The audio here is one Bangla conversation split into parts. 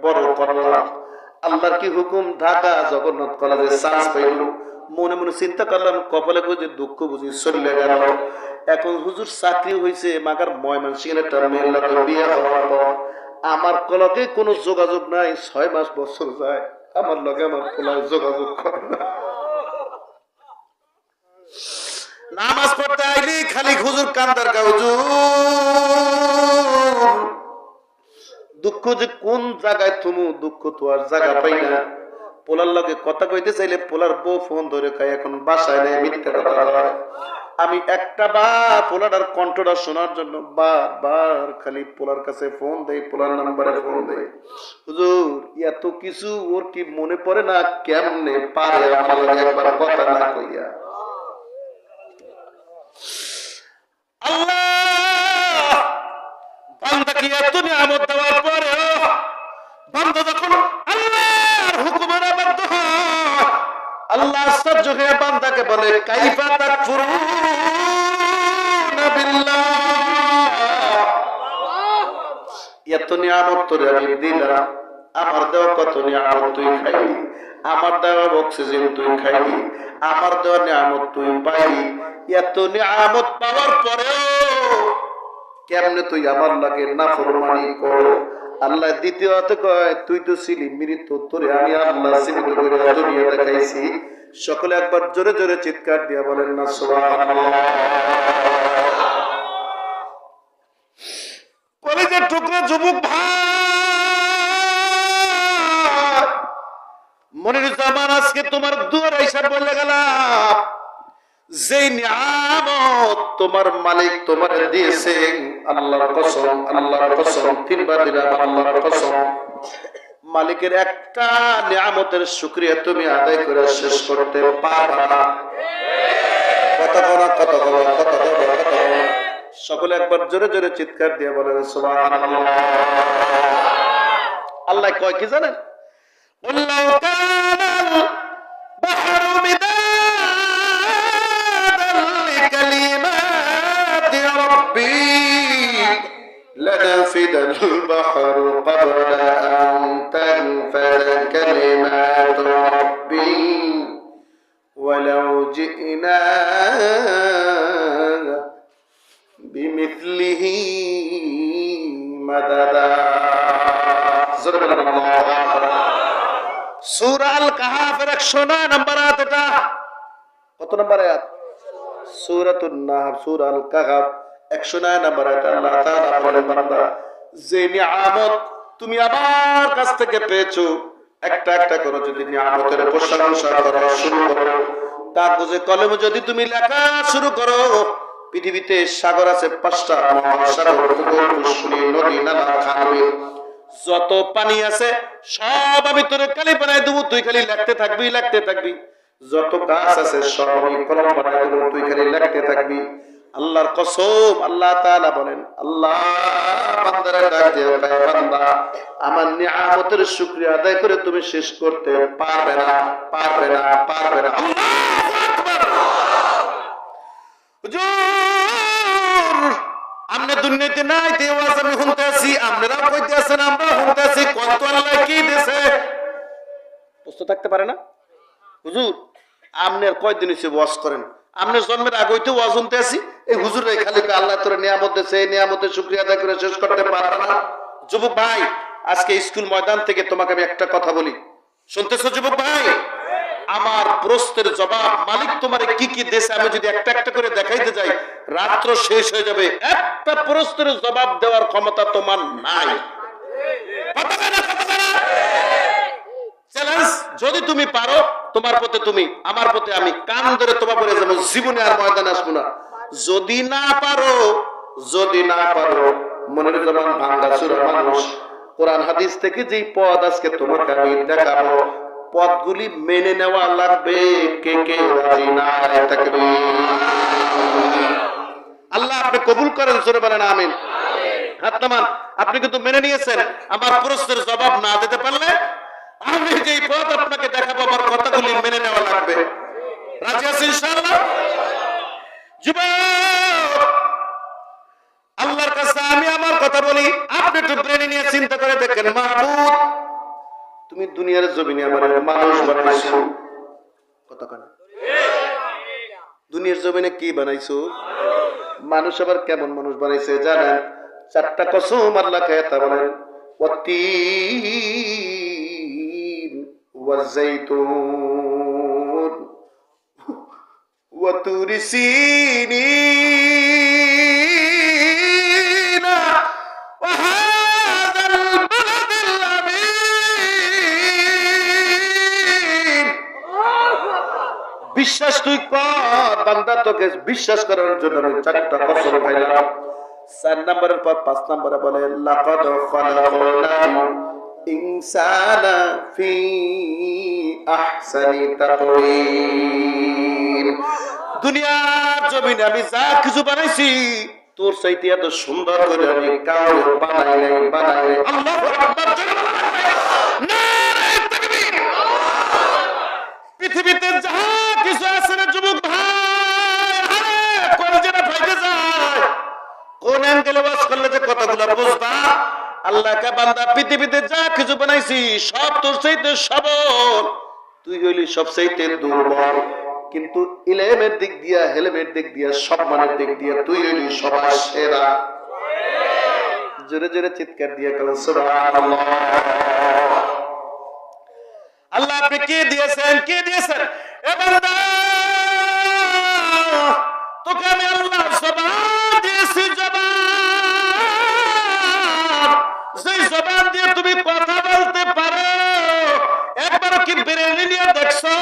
বড় করলাম। আল্লাহর কি হুকুম, ঢাকা জগন্নাথ কলেজে চান্স পাইল। মনে মনে চিন্তা করলাম কপালে বুঝে দুঃখ বুঝি চলে গেল। এখন হুজুর চাকরি হয়েছে, মাগার ময়মনসিংহের একটা মেয়ের লাগে বিয়ে হওয়ার পর আমার কলকে কোনো যোগাযোগ নাই। 6 মাস বছর যায়, আমার লগে আমার পোলায় যোগাযোগ করে না। নামাজ পড়তে আইলি খালি হুজুর কান্দার গা, হুজুর দুঃখ যে কোন জায়গায় থুমু, দুঃখ তো আর জায়গা পাই না। পোলার লগে কথা কইতে চাইলে পোলার বউ ফোন ধরে খাই, এখন বাসায় নেই, মিথ্যা কথা বলে। আমি একটা বার পোলাটার কণ্ঠটা শোনার জন্য বারবার খালি পোলার কাছে ফোন দেই, পোলার নাম্বারে ফোন দেই। হুজুর এত কিছু ওর কি মনে পড়ে না? কেমনে পারে আমার লগে একবার কথা না কইয়া? আল্লাহ বান্দাকে এত নিয়ামত দেওয়ার পরে বান্দা যখন আল্লাহর হুকুমের বাধ্য হয়, আল্লাহ আশ্চর্য হয়ে বান্দাকে বলে কাইফা তাকফুরুনা বিল্লাহ, এত নিয়ামত তোরে আমি দিলাম, আমার দেওয়া কত নিয়ামত তুই খাইলি, আমার দেওয়া অক্সিজেন তুই খাইলি, আমার দেওয়া নিয়ামত তুই পাইলি। এত নিয়ামত পাওয়ার পরেও কেমনে তুই আমার লাগে নাফরমানি করো? আল্লাহ দ্বিতীয়তে কয় তুই তো ছিলি মৃত, তোরে আমি আল্লাহ জীবিত করে দুনিয়া দেখাইছি। সকলে একবার জোরে জোরে চিৎকার দিয়া বলেন না সুবহানাল্লাহ। কলেজের টুকরো যুবক ভাই মনিরুজ্জামান, আজকে তোমার দুয়ারে এসে বলে গেলাম যে নিয়ামত তোমার মালিক তোমার দিয়েছে, আল্লাহর কসম, আল্লাহর কসম, 3 বার দিলাম আল্লাহর কসম, মালিকের একটা নিয়ামতের শুকরিয়া তুমি আদায় করে শেষ করতে পারবা না। কথা বলা, কথা বলা, কথা বলা, কথা বলা। সকলে একবার জোরে জোরে চিৎকার দিয়ে বলেন সুবহানাল্লাহ। আল্লাহ কয় কি জানেন? আল্লাহ কানাল বাহরু মিদাদান লিকালিমাতি রাব্বি লানাফিদাল বাহরু ক্বাবলা আন তানফাদা কালিমাতু রাব্বি ওয়ালাউ জিনা বিমিথলিহি মাদাদা। সূরা আল কাহাফের 109 নম্বর আয়াত। এটা কত নম্বর আয়াত? সূরাতুন নাহল, সূরা আল কাহাফ 109 নম্বর আয়াত। আল্লাহ তাআলা বলেন, বান্দা যে নিয়ামত তুমি আমার কাছ থেকে পেয়েছো, একটা একটা করে যদি নিয়ামতের প্রশংসা করা শুরু করো, কাগজে কলমে যদি তুমি লেখা শুরু করো, পৃথিবীতে সাগর আছে 5টা, মহাসাগর, পুকুর, পুষ্করী, নদী, নালা, খাল, যত পানি আছে সব আমি তোর কালি বানাই দেবো, তুই খালি লিখতে থাকবি, লিখতে থাকবি। যত গাছ আছে সব আমি কলম বানাই দেবো, তুই খালি লিখতে থাকবি। আল্লাহর কসম, আল্লাহ তাআলা বলেন, আল্লাহ বান্দারে ডাক দিয়ে কয়, বান্দা আমার নিয়ামতের শুকরিয়া আদায় করে তুমি শেষ করতে পারবে না, পারবে না, পারবে না। আল্লাহু আকবার। হুজুর আমনে দুনিয়াতে নাই, তে ওয়াজ আমি শুনতে আছি, আপনারাও কইতে আছেন, আমরাও শুনতে আছি, কত আল্লাহ কি দিয়েছে বুঝতে থাকতে পারে না। হুজুর আমনের কয়দিন হইছে ওয়াজ করেন? আমনের জন্মের আগে হইতে ওয়াজ শুনতে আছি, এই হুজুরে খালি আল্লাহ তোর নিয়ামত দিয়েছে, এই নিয়ামতের শুকরিয়া আদায় করে শেষ করতে পারবে না। যুবক ভাই, আজকে স্কুল ময়দান থেকে তোমাকে আমি একটা কথা বলি, শুনতেছো যুবক ভাই? আমার প্রশ্নের জবাব মালিক তোমার কি কি দেশে আমি যদি একটা একটা করে দেখাইতে যাই, রাত্র শেষ হয়ে যাবে। একটা প্রশ্নের জবাব দেওয়ার ক্ষমতা তোমার নাই। চ্যালেঞ্জ যদি তুমি পারো, তোমার পথে তুমি, আমার পথে আমি, কান ধরে তোমার বলে যাবো, জীবনে আর ময়দানে আসবো না। যদি না পারো, যদি না পারো, মনের যেমন ভাঙ্গা চূড়া মানুষ, কোরআন হাদিস থেকে যেই পদ আজকে তোমাকে আমি দেখাবো, পদগুলি মেনে নেওয়া লাগবে। কে কে রাজি না? আল্লাহ আপনি কবুল করেন, জোরে বলেন আমিন। হাত নামান। আপনি কিন্তু মেনে নিয়েছেন। আমার প্রশ্নের জবাব না দিতে পারলে আমি যেই পদ আপনাকে দেখাবো, আমার কথাগুলি মেনে নেওয়া লাগবে। রাজি আছেন ইনশাআল্লাহ? যুবক, আল্লাহর কাছে আমি আমার কথা বলি, আপনি একটু ব্রেনে নিয়ে চিন্তা করে দেখেন, মাহবুব তুমি দুনিয়ার জমিনে আমার মানুষ বানাইছো, কথা কেন? দুনিয়ার জমিনে কি বানাইছো? মানুষ। আবার কেমন মানুষ বানাইছে জানেন? 4টা কসম আল্লাহ খেয়ে তা বলেন, ওয়াত্তিন ওয়াজাইতুন ওয়া তুরি সিনিন ওয়া হাযাল বালাদিল আমিন। বিশ্বাস তুই কর বান্দা, তোকে বিশ্বাস করার জন্য আমি 4টা কসম খাইলাম। 4 নম্বরের পর 5 নম্বরে বলে লাকাদ খালাকনাল ইনসানা ফি আহসানি তাকওয়িম। দুনিয়ার জমিনে আমি যা কিছু বানাইছি তোর চাইতে এত সুন্দর করে আমি কাউ বানাই নাই। আল্লাহু আকবার। নারে তাকবীর। পৃথিবীতে যাহা কিছু আছে না যুবক ভাই, আরে কোন যেটা ফাইতে যায়, কোন অ্যাঙ্গেলে ওয়াজ করলে যে কথাগুলো বুঝবা। আল্লাহকে বান্দা পৃথিবীতে যা কিছু বানাইছি সব তোর চাইতে সবল, তুই হইলি সব চাইতে দুর্বল। কিন্তু ইলমের দিক দিয়া, হেলমের দিক দিয়া, সম্মানের দিক দিয়া তুই হইলি সবার সেরা। জোরে জোরে চিৎকার দিয়ে বলেন সুবহানাল্লাহ। আল্লাহ আপনি কি দিয়েছেন? কি দিয়েছেন? এ বান্দা তোকে আমি আল্লাহ জবান দিয়েছি, জবান। সেই জবান দিয়ে তুমি কথা বলতে পারো। একবার কি বেরেলি নিয়ে দেখছো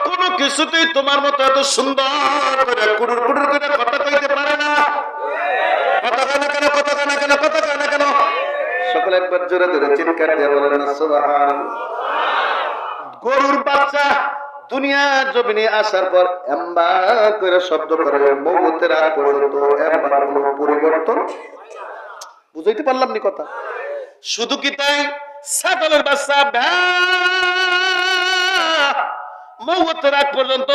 কোনো কিছুতেই তোমার মতো এত সুন্দর করে কুড়ুর কুড়ুর করে কথা কইতে পারে না? কথা কেন কেন কথা কেন কেন কথা কেন কেন? সকলে একবার জোরে জোরে চিৎকার দিয়ে বলেন না সুবহানাল্লাহ। গরুর বাচ্চা দুনিয়ার জমিনে আসার পর এম্বা করে শব্দ করে মৌতের আগ পর্যন্ত এম্বার কোনো পরিবর্তন, বুঝাইতে পারলাম নি কথা? শুধু কি তাই? ছাগলের বাচ্চা মৌতের আগ পর্যন্ত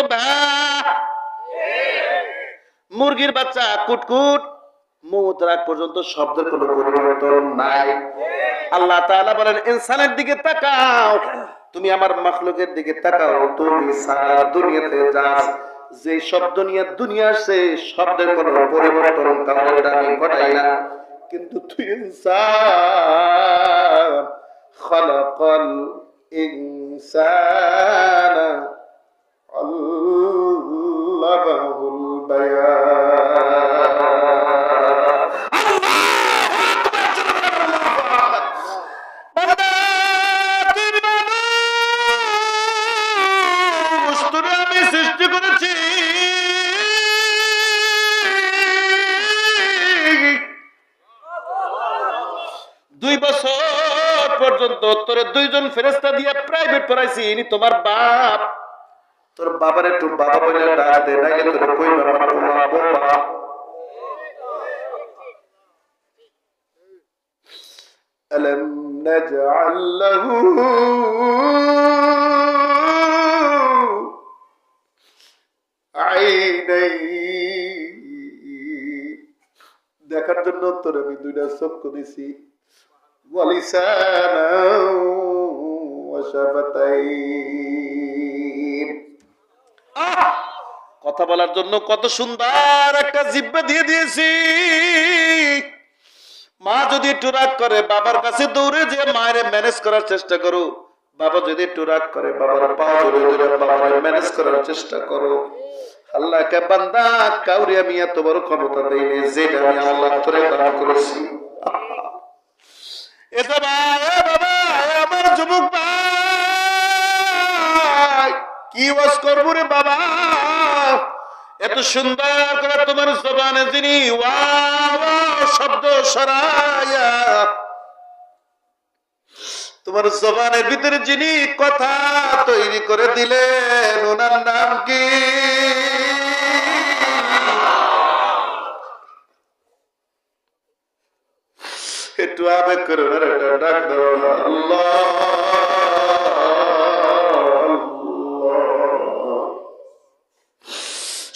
মুরগির বাচ্চা কুটকুট, মৌতের আগ পর্যন্ত শব্দের কোনো পরিবর্তন নাই। আল্লাহ তাআলা বলেন ইনসানের দিকে তাকাও, তুমি আমার মাখলুকের দিকে তাকাও, তুমি সারা দুনিয়াতে যা যে শব্দ নিয়ে দুনিয়া আসছে শব্দের কোনো পরিবর্তন কারণ আমি ঘটাই না। কিন্তু তুই ইনসান, খালাকাল ইনসানা আল্লামাহুল বায়ান। পর্যন্ত তোরে 2 জন ফেরেশতা দিয়ে প্রাইভেট পড়াইছি। ইনি তোমার বাপ। তোর বাবার একটু বাবা বলে ডাক দে, নাইলে তোরে কই বাবা তোমার বাবা। আলাম নাজআল লাহু আইনাইন। দেখার জন্য তোর আমি 2টা চক্ষু দিছি, কথা বলার জন্য কত সুন্দর একটা জিহ্বা দিয়ে দিয়েছি। মা যদি একটু রাগ করে বাবার কাছে দৌড়ে যে মায়ের ম্যানেজ করার চেষ্টা করো, বাবা যদি একটু রাগ করে বাবার পা ধরে ধরে বাবার ম্যানেজ করার চেষ্টা করো। আল্লাহকে বান্দা কাউরে আমি এত বড় ক্ষমতা দেইনি যেটা আমি আল্লাহ তোরে দান করেছি। আমার যুবক ভাই কি ওয়াজ করবো রে বাবা? এত সুন্দর করে তোমার জবানে যিনি শব্দ সরাইয়া তোমার জবানের ভিতরে যিনি কথা তৈরি করে দিলেন ওনার নাম কি? একটু আবেগ করে একটা ডাক দাও, আল্লাহ।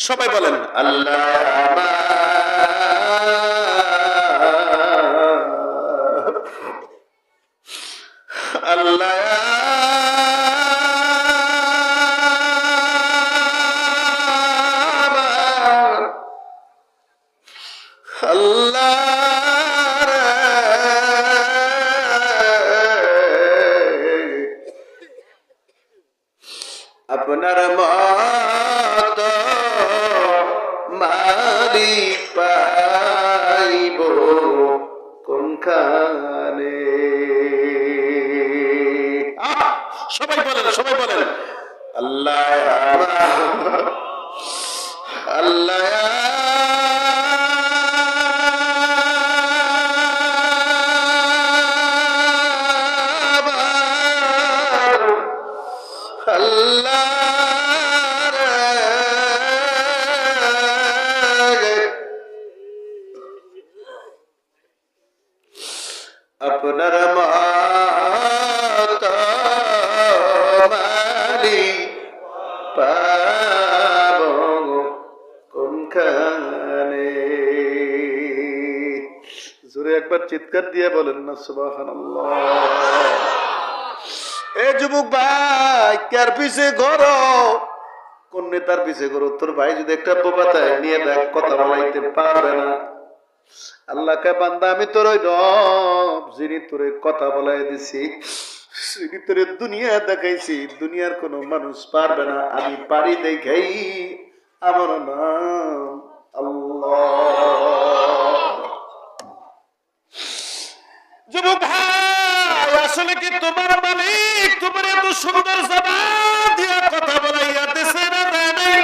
সবাই বলেন আল্লাহ। আল্লাহ আল্লাহ আপনার মত মালিক পাইব কোনখানে? সবাই বলেন আল্লাহ আল্লাহ আপনার মত মালিক পাব কোনখানে? জোরে একবার চিৎকার দিয়ে বলেন না সুবহানাল্লাহ। এ যুবক ভাই, কার পিছে ঘোরো? কোন নেতার পিছে ঘোরো? তোর ভাই যদি একটা বোবাতায় নিয়ে দেখ, কথা বলাইতে পারবে না। আল্লাহ কে বান্দা, আমি তোর ওই রব যিনি তোরে কথা বলাই দিছি, যিনি তোরে দুনিয়া দেখাইছি, দুনিয়ার কোন মানুষ পারবে না, আমি পারি দেখাই, আমার নাম আল্লাহ। যুবক ভাই, আসলে কি তোমার মালিক তোমার এত সুন্দর জবান দিয়ে কথা বলাইয়া দিছে না? দেয় নাই?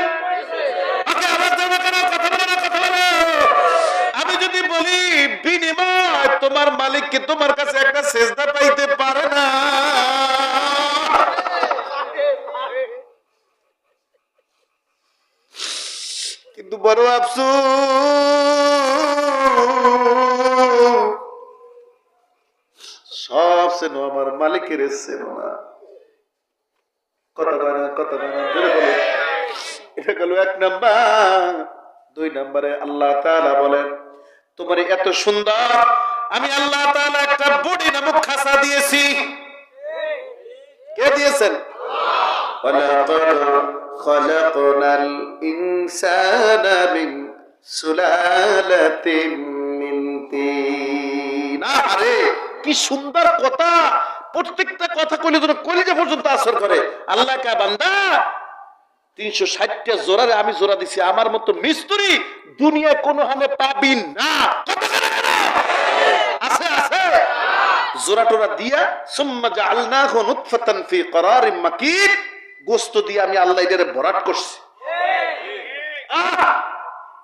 আমি যদি বলি বিনিময় তোমার মালিক কি তোমার কাছে একটা সেজদা পাইতে পারে না? কিন্তু বড় আফসোস, সব চেনো আমার মালিকের চেনো না। কথা কয় না জোরে বলো। এটা গেল 1 নাম্বার। 2 নম্বরে আল্লাহ তাআলা বলেন, তোমার এত সুন্দর আমি আল্লাহ তাআলা একটা বডি নামক খাসা দিয়েছি। কে দিয়েছেন? ওয়ালাকাদ খালাকনাল ইনসানা মিন সুলালাতিন মিন তিন। আরে কি সুন্দর কথা! প্রত্যেকটা কথা কইলে যেন কলিজা পর্যন্ত আসর করে। আল্লাহ কা বান্দা, 360টা জোড়ারে আমি জোড়া দিছি, আমার মতো মিস্ত্রি দুনিয়া কোনো হানে পাবি না। আছে আছে জোড়া টোরা দিয়া, সুম্মা জাআলনাহু নুতফাতান ফি করারিম মাকিন, গোশত দিয়ে আমি আল্লাহ এটারে ভরাট করছি।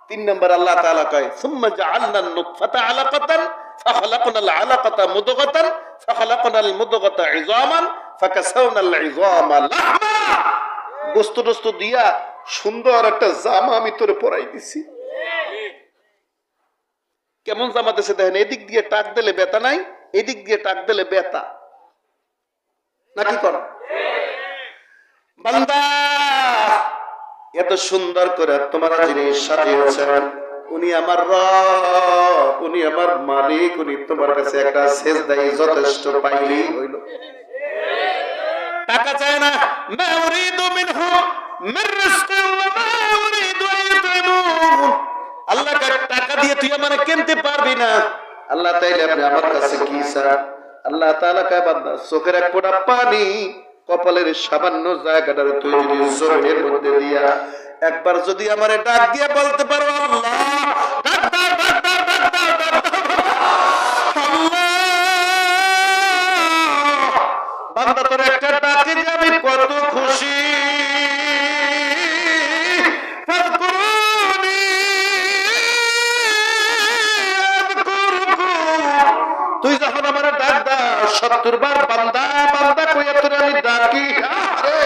3 নম্বর আল্লাহ তাআলা কয়, সুম্মা জাআলনান নুতফাতা আলাকাতান ফাখালাকনাল আলাকাতা মুদগাতান ফাখালাকনাল মুদগাতা ইযামান ফাকাসাওনাল ইযামা লাহমা। গোশত টোস্ত দিয়া সুন্দর একটা জামা আমি তোরে পরাই দিছি। কেমন জামা দিছে দেখেন, এদিক দিয়ে টাক দিলে বেতা নাই, এদিক দিয়ে টাক দিলে বেতা নাকি কোন? বান্দা, এত সুন্দর করে তোমার যিনি সাজিয়েছেন, উনি আমার রব, উনি আমার মালিক, উনি তোমার কাছে একটা সেজদাই যথেষ্ট পাইলেই হইল। টাকা চায় না। মা উরিদু মিনহু মির রিজকিন ওয়া মা উরিদু আন ইউতিমুন। আল্লাহ টাকা দিয়ে তুই আমারে কিনতে পারবি না। আল্লাহ তাইলে আপনি আমার কাছে কি চান? আল্লাহ তাআলা কয়, বান্দা, চোখের এক ফোঁটা পানি, কপালের সামান্য জায়গাটার তুই যদি জমিনের মধ্যে দিয়া একবার যদি আমারে ডাক দিয়ে বলতে পারো, আল্লাহ, ডাক দাও, ডাক দাও, ডাক দাও, ডাক দাও, আল্লাহ, বান্দা তোর একটা ডাকে যে আমি কত খুশি। তুই যখন আমার ডাক দাও 70 বার বান্দা বান্দা কইয়া তোরে আমি ডাকি। আরে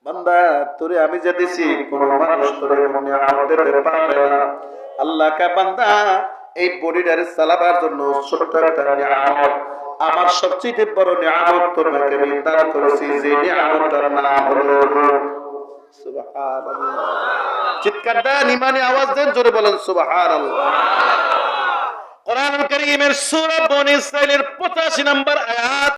বান্দা, তোরে আমি যে দিছি কোন মানুষ তোরে মনে আমাদের পারবে না। আল্লাহ কা বান্দা, এই বডিটারে চালাবার জন্য ছোট্ট একটা নিয়ামত, আমার সবচেয়ে বড় নিয়ামত তোমাকে আমি দান করেছি, যে নিয়ামতটার নাম হলো সুবহানাল্লাহ। চিৎকার দেন, ইমানি আওয়াজ দেন, জোরে বলেন সুবহানাল্লাহ। কোরআন কারীমের সূরা বনী ইসরাঈলের 85 নম্বর আয়াত